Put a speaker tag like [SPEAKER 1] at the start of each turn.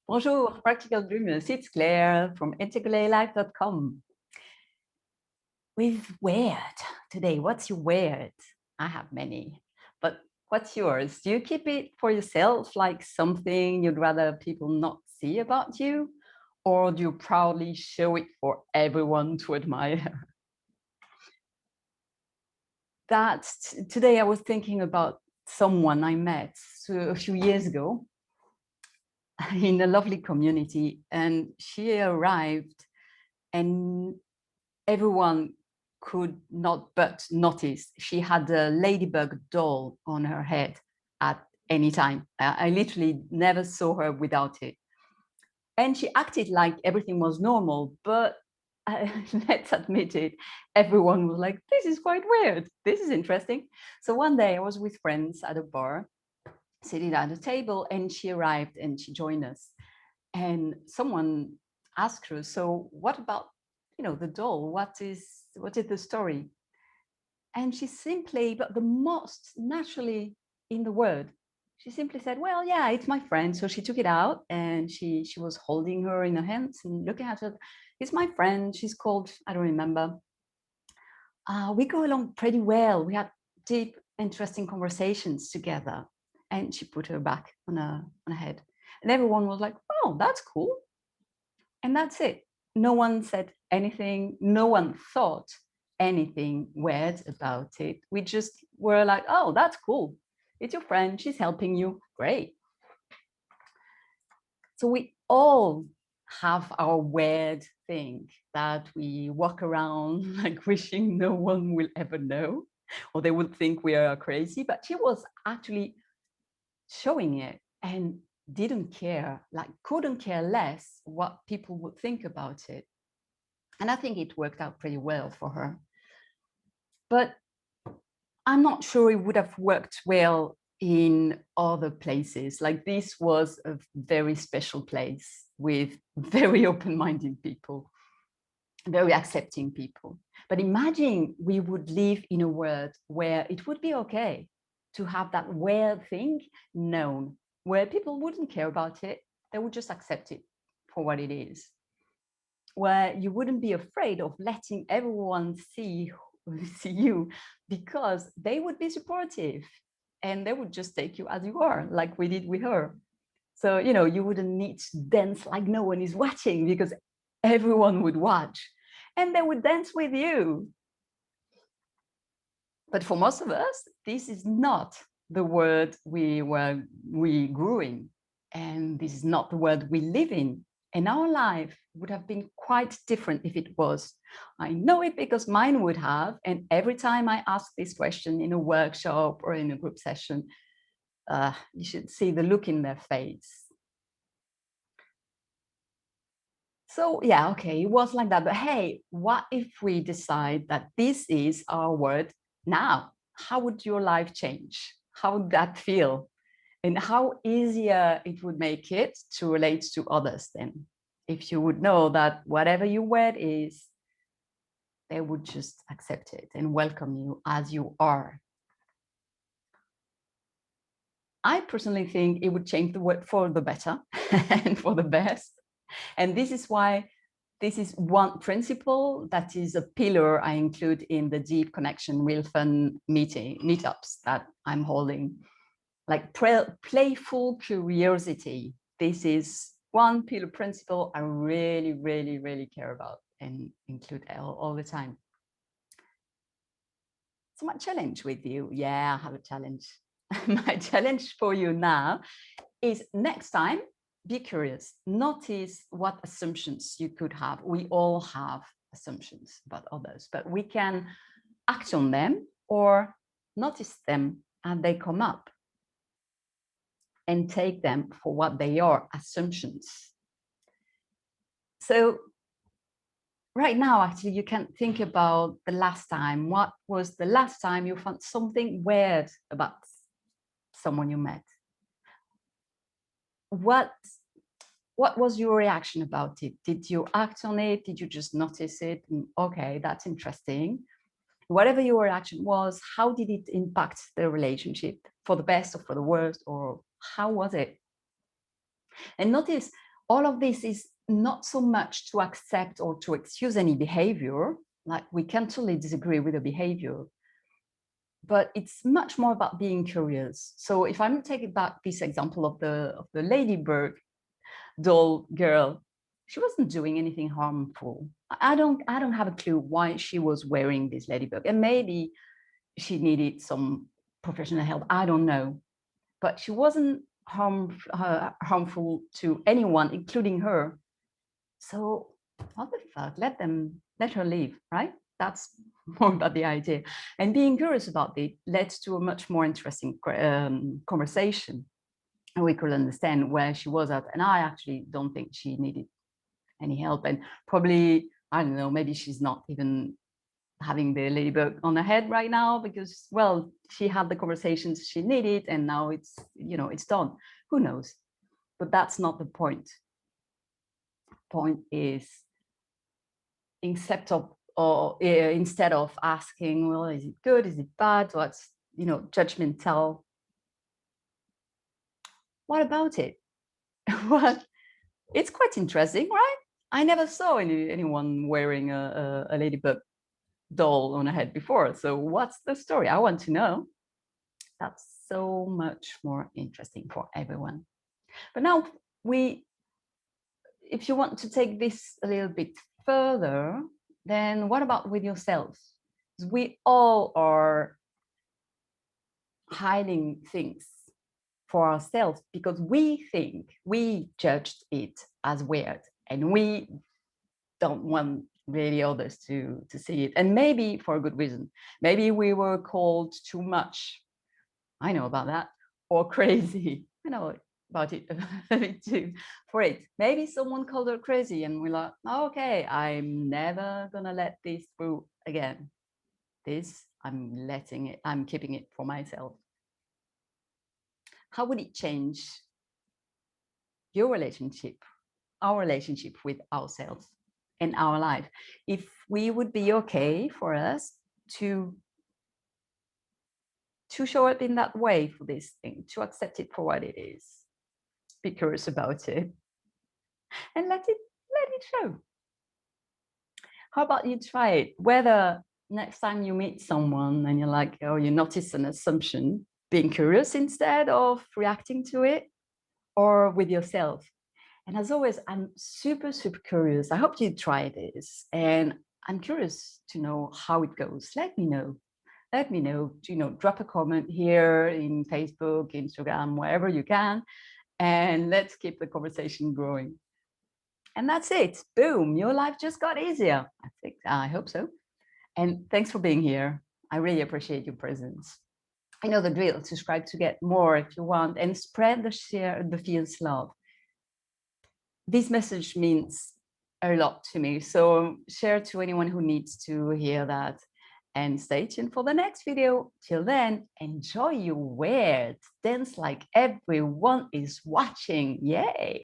[SPEAKER 1] Bonjour, Practical Dreamers. It's Claire from integrallylife.com. With weird today, what's your weird? I have many, but what's yours? Do you keep it for yourself, like something you'd rather people not see about you? Or do you proudly show it for everyone to admire? Today I was thinking about someone I met a few years ago in a lovely community, and she arrived and everyone could not but notice she had a ladybug doll on her head at any time. I literally never saw her without it. And she acted like everything was normal, but let's admit it, everyone was like, this is quite weird. This is interesting. So one day I was with friends at a bar, sitting at a table, and she arrived and she joined us. And someone asked her, so what about the doll? What is the story? And she simply, but the most naturally in the word, she simply said, well, yeah, it's my friend. So she took it out and she was holding her in her hands and looking at her. It's my friend. She's called, I don't remember. We go along pretty well. We had deep, interesting conversations together. And she put her back on her head. And everyone was like, oh, that's cool. And that's it. No one said anything. No one thought anything weird about it. We just were like, oh, that's cool. It's your friend. She's helping you. Great. So we all have our weird thing that we walk around like wishing no one will ever know, or they would think we are crazy. But she was actually showing it and didn't care, like couldn't care less what people would think about it. And I think it worked out pretty well for her. But I'm not sure it would have worked well in other places. Like this was a very special place with very open-minded people, very accepting people. But imagine we would live in a world where it would be okay to have that weird thing known, where people wouldn't care about it, they would just accept it for what it is, where you wouldn't be afraid of letting everyone see you, because they would be supportive and they would just take you as you are, like we did with her. So you wouldn't need to dance like no one is watching, because everyone would watch and they would dance with you. But for most of us, this is not the world we grew in, and this is not the world we live in. And our life would have been quite different if it was. I know it because mine would have. And every time I ask this question in a workshop or in a group session, you should see the look in their face. So yeah, okay, it was like that. But hey, what if we decide that this is our word now? How would your life change? How would that feel? And how easier it would make it to relate to others then? If you would know that whatever your word is, they would just accept it and welcome you as you are. I personally think it would change the world for the better and for the best. And this is why this is one principle that is a pillar I include in the deep connection real fun meetups that I'm holding. Like playful curiosity. This is one pillar principle I really, really, really care about and include all the time. So my challenge with you, yeah, I have a challenge. My challenge for you now is next time, be curious. Notice what assumptions you could have. We all have assumptions about others, but we can act on them or notice them and they come up and take them for what they are, assumptions. So right now, actually, you can think about the last time. What was the last time you found something weird about someone you met? What was your reaction about it? Did you act on it? Did you just notice it? Okay, that's interesting. Whatever your reaction was, how did it impact the relationship, for the best or for the worst, or how was it? And notice All of this is not so much to accept or to excuse any behavior, like we can totally disagree with the behavior, but it's much more about being curious. So if I'm taking back this example of the ladybug doll girl, she wasn't doing anything harmful. I don't have a clue why she was wearing this ladybug, and maybe she needed some professional help. I don't know, but she wasn't harmful to anyone, including her. So what the fuck? Let her live, right? That's more about the idea. And being curious about it led to a much more interesting conversation. And we could understand where she was at. And I actually don't think she needed any help. And probably, I don't know, maybe she's not even having the ladybug on her head right now because, well, she had the conversations she needed and now it's, it's done. Who knows? But that's not the point. Point is, instead of asking, well, is it good, is it bad, what's judgmental, what about it? Well, it's quite interesting, right? I never saw anyone wearing a ladybug doll on a head before, so what's the story? I want to know. That's so much more interesting for everyone. But now, if you want to take this a little bit further, then what about with yourself? We all are hiding things for ourselves because we think we judged it as weird and we don't want really others to see it, and maybe for a good reason. Maybe we were called too much, I know about that, or crazy, I know about it a bit too, for it. Maybe someone called her crazy and we're like, okay, I'm never gonna let this through again. This, I'm keeping it for myself. How would it change your relationship, our relationship with ourselves and our life, if we would be okay for us to show up in that way for this thing, to accept it for what it is, be curious about it, and let it show. How about you try it? Whether next time you meet someone and you're like, oh, you notice an assumption, being curious instead of reacting to it, or with yourself. And as always, I'm super, super curious. I hope you try this. And I'm curious to know how it goes. Let me know. Let me know. Drop a comment here in Facebook, Instagram, wherever you can. And let's keep the conversation growing. And that's it. Boom. Your life just got easier. I hope so. And thanks for being here. I really appreciate your presence. I know the drill. Subscribe to get more if you want, and spread the fierce love. This message means a lot to me. So share to anyone who needs to hear that. And stay tuned for the next video. Till then, enjoy your weird dance like everyone is watching. Yay!